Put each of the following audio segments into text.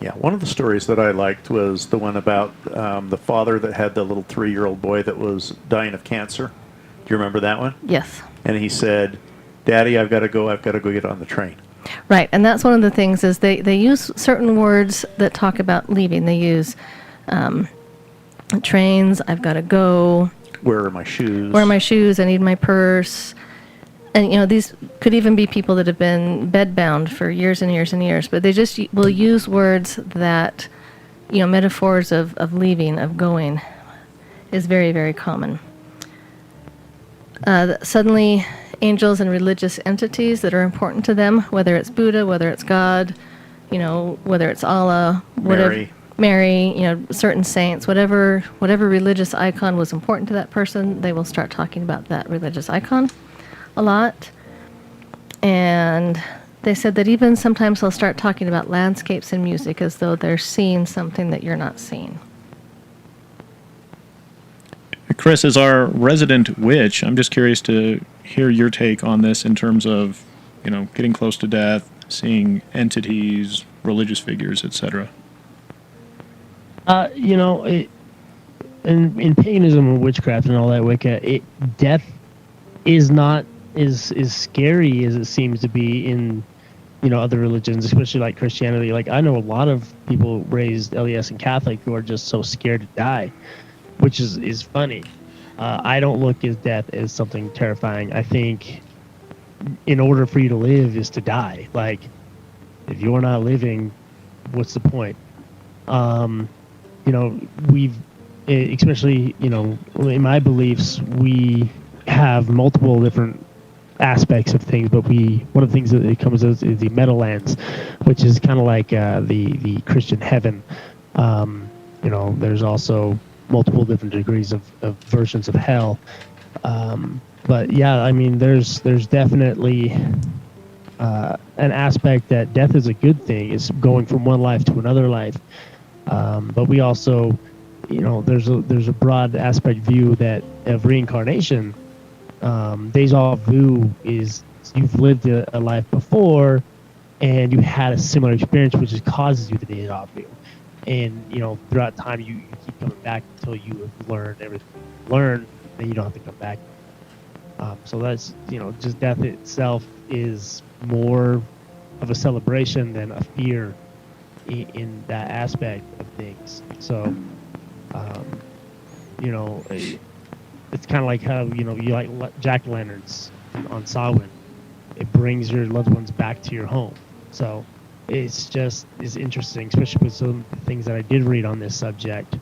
Yeah, one of the stories that I liked was the one about the father that had the little 3-year-old boy that was dying of cancer. Do you remember that one? Yes. And he said, "Daddy, I've got to go get on the train." Right, and that's one of the things is they use certain words that talk about leaving. They use trains, I've got to go. Where are my shoes? Where are my shoes? I need my purse. And, these could even be people that have been bedbound for years and years and years, but they just will use words that, metaphors of leaving, of going, is very, very common. Suddenly, angels and religious entities that are important to them, whether it's Buddha, whether it's God, whether it's Allah, whatever, Mary, certain saints, whatever religious icon was important to that person, they will start talking about that religious icon a lot. And they said that even sometimes they'll start talking about landscapes and music as though they're seeing something that you're not seeing. Chris, as our resident witch, I'm just curious to hear your take on this in terms of, getting close to death, seeing entities, religious figures, etc. In paganism and witchcraft and all that Wicca, death is not as scary as it seems to be in other religions, especially like Christianity. Like, I know a lot of people raised LDS and Catholic who are just so scared to die, which is funny. I don't look at death as something terrifying. I think in order for you to live is to die. Like, if you're not living, what's the point? We've, especially, in my beliefs, we have multiple different aspects of things, but one of the things that it comes as is the Meadowlands, which is kind of like the Christian heaven. There's also multiple different degrees of versions of hell. But yeah, I mean, there's definitely an aspect that death is a good thing. It's going from one life to another life. But we also, there's a broad aspect view that of reincarnation. Deja vu is you've lived a life before and you had a similar experience, which causes you the deja vu. And, throughout time, you keep coming back until you have learned everything you learned, then you don't have to come back. So that's, just death itself is more of a celebration than a fear in that aspect of things. So, it's kind of like how, you like jack-o'-lanterns on Samhain. It brings your loved ones back to your home. So it's interesting, especially with some things that I did read on this subject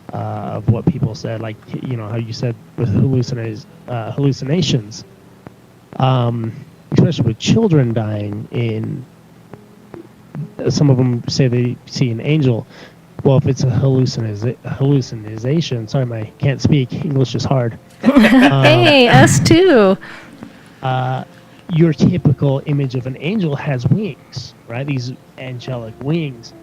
of what people said, like, how you said with hallucinations, especially with children dying. Some of them say they see an angel. Well, if it's a hallucination, sorry, can't speak. English is hard. Hey, us too. Your typical image of an angel has wings, right? These angelic wings.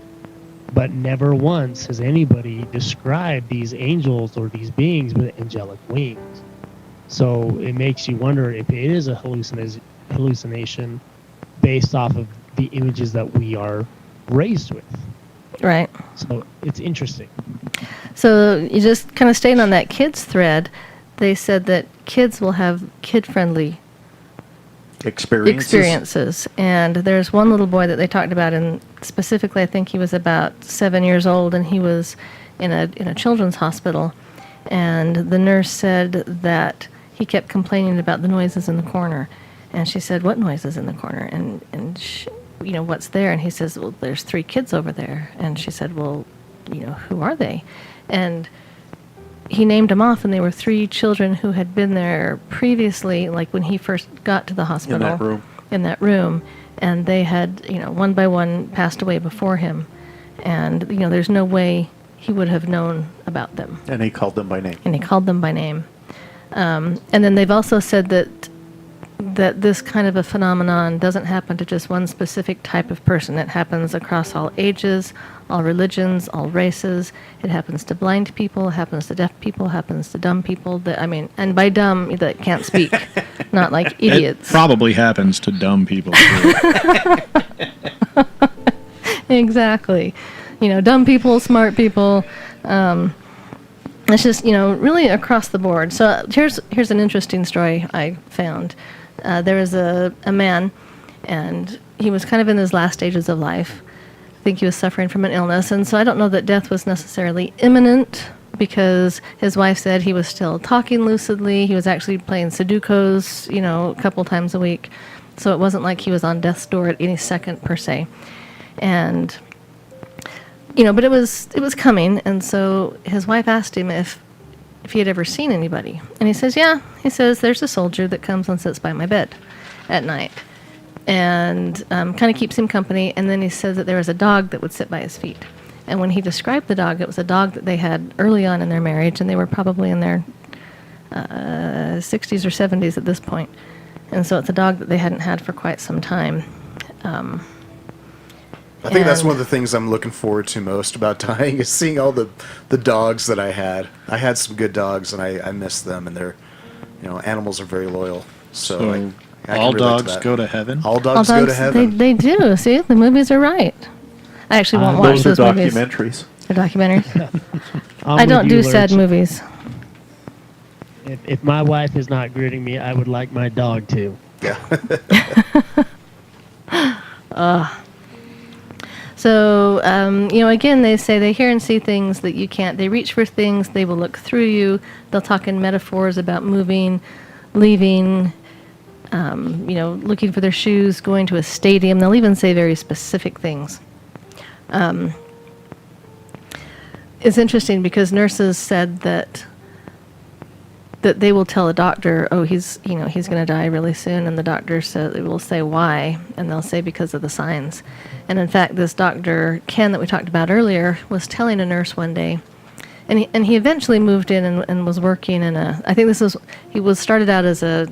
But never once has anybody described these angels or these beings with angelic wings. So it makes you wonder if it is a hallucination based off of the images that we are raised with. Right. So it's interesting. So you just kind of staying on that kids thread, they said that kids will have kid-friendly experiences. And there's one little boy that they talked about, and specifically I think he was about 7 years old, and he was in a children's hospital. And the nurse said that he kept complaining about the noises in the corner. And she said, "What noises in the corner?" And she, what's there? And he says, "Well, there's 3 kids over there." And she said, "Well, who are they?" And he named them off, and they were 3 children who had been there previously, like when he first got to the hospital. In that room. And they had, one by one passed away before him. And, there's no way he would have known about them. And he called them by name. And then they've also said that this kind of a phenomenon doesn't happen to just one specific type of person. It happens across all ages, all religions, all races. It happens to blind people, it happens to deaf people, it happens to dumb people. And by dumb, that can't speak, not like idiots. It probably happens to dumb people too. Exactly. Dumb people, smart people. It's just, really across the board. So here's an interesting story I found. There was a man, and he was kind of in his last stages of life. I think he was suffering from an illness, and so I don't know that death was necessarily imminent, because his wife said he was still talking lucidly. He was actually playing Sudokus, a couple times a week. So it wasn't like he was on death's door at any second per se. And but it was coming, and so his wife asked him if he had ever seen anybody, and he says, yeah. He says, there's a soldier that comes and sits by my bed at night, and kind of keeps him company. And then he said that there was a dog that would sit by his feet. And when he described the dog, it was a dog that they had early on in their marriage, and they were probably in their 60s or 70s at this point. And so it's a dog that they hadn't had for quite some time. I think that's one of the things I'm looking forward to most about dying, is seeing all the dogs that I had. I had some good dogs, and I miss them, and they're, animals are very loyal. So I can all relate to dogs that. go to heaven? All dogs go to heaven. They do. See, the movies are right. I actually won't watch Those those are movies. documentaries. They're documentaries. I'm I don't with do you, sad Lurch. movies. If my wife is not greeting me, I would like my dog to. Yeah. So, again, they say they hear and see things that you can't. They reach for things. They will look through you. They'll talk in metaphors about moving, leaving, looking for their shoes, going to a stadium. They'll even say very specific things. It's interesting because nurses said that they will tell a doctor, oh, he's going to die really soon, and the doctor will say why, and they'll say because of the signs. And in fact, this Dr. Ken that we talked about earlier was telling a nurse one day, and he eventually moved in and was working in he was started out as a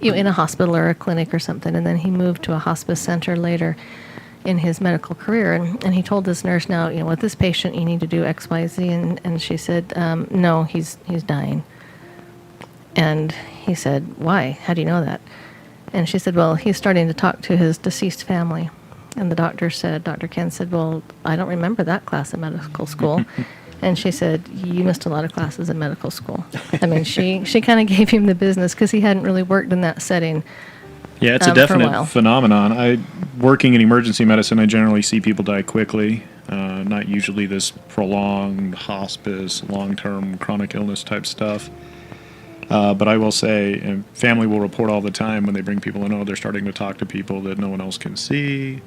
in a hospital or a clinic or something, and then he moved to a hospice center later in his medical career, and he told this nurse, now, with this patient you need to do X, Y, Z, and she said, no, he's dying. And he said, why? How do you know that? And she said, well, he's starting to talk to his deceased family. And the Dr. Ken said, well, I don't remember that class in medical school. And she said, you missed a lot of classes in medical school. I mean, she kind of gave him the business because he hadn't really worked in that setting. Yeah, it's a for a definite while. phenomenon. Working in emergency medicine, I generally see people die quickly. Not usually this prolonged hospice, long-term chronic illness type stuff. But I will say, and family will report all the time when they bring people in, they're starting to talk to people that no one else can see.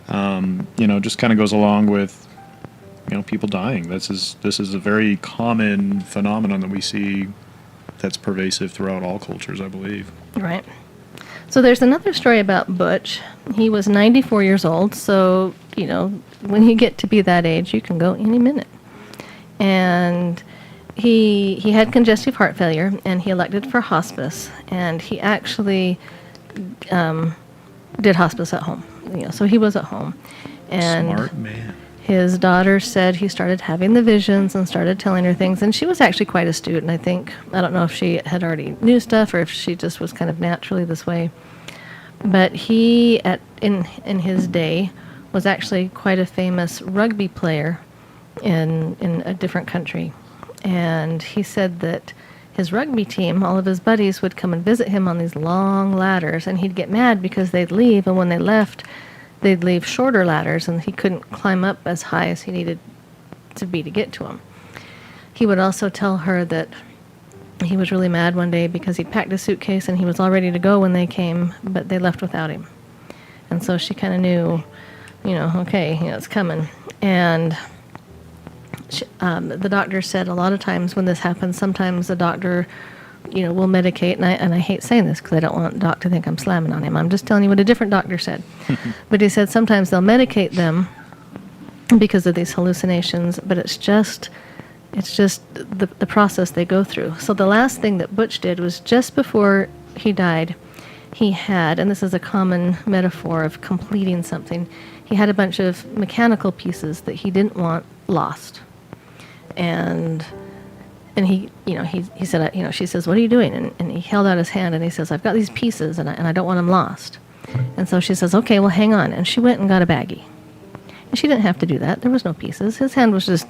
Just kind of goes along with, people dying. This is a very common phenomenon that we see that's pervasive throughout all cultures, I believe. Right. So there's another story about Butch. He was 94 years old, so, when you get to be that age, you can go any minute. And he had congestive heart failure, and he elected for hospice, and he actually did hospice at home. So he was at home. And Smart man. his daughter said he started having the visions and started telling her things, and she was actually quite astute, and I don't know if she had already knew stuff or if she just was kind of naturally this way. But he, in his day, was actually quite a famous rugby player in a different country. And he said that his rugby team, all of his buddies, would come and visit him on these long ladders, and he'd get mad because they'd leave, and when they left, they'd leave shorter ladders, and he couldn't climb up as high as he needed to be to get to them. He would also tell her that he was really mad one day because he packed a suitcase and he was all ready to go when they came, but they left without him. And so she kind of knew, okay, it's coming. And the doctor said a lot of times when this happens, sometimes the doctor, will medicate, and I hate saying this because I don't want Doc to think I'm slamming on him. I'm just telling you what a different doctor said. But he said sometimes they'll medicate them because of these hallucinations, but it's just the process they go through. So the last thing that Butch did was just before he died, he had, and this is a common metaphor of completing something, he had a bunch of mechanical pieces that he didn't want lost. And he said, she says, what are you doing? And he held out his hand and he says, I've got these pieces and I don't want them lost. And so she says, okay, well, hang on. And she went and got a baggie. And she didn't have to do that. There was no pieces. His hand was just,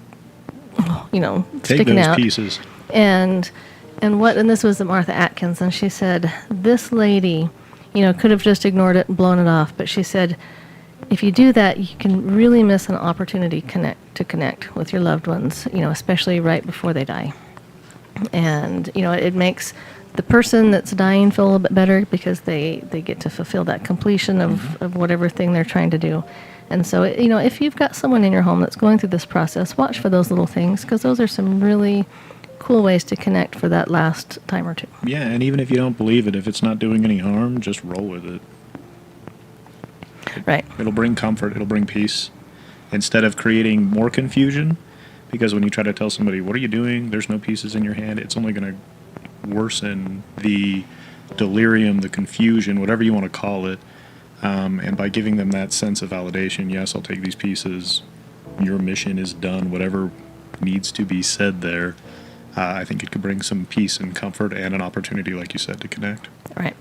Take sticking those out. pieces. And this was Martha Atkins, and she said this lady, could have just ignored it and blown it off, but she said, if you do that, you can really miss an opportunity to connect with your loved ones, especially right before they die. And it makes the person that's dying feel a little bit better because they get to fulfill that completion of whatever thing they're trying to do. And so, if you've got someone in your home that's going through this process, watch for those little things, because those are some really cool ways to connect for that last time or two. Yeah, and even if you don't believe it, if it's not doing any harm, just roll with it. Right. It'll bring comfort. It'll bring peace. Instead of creating more confusion, because when you try to tell somebody, what are you doing? There's no pieces in your hand. It's only going to worsen the delirium, the confusion, whatever you want to call it. And by giving them that sense of validation, yes, I'll take these pieces. Your mission is done. Whatever needs to be said there, I think it could bring some peace and comfort and an opportunity, like you said, to connect. Right.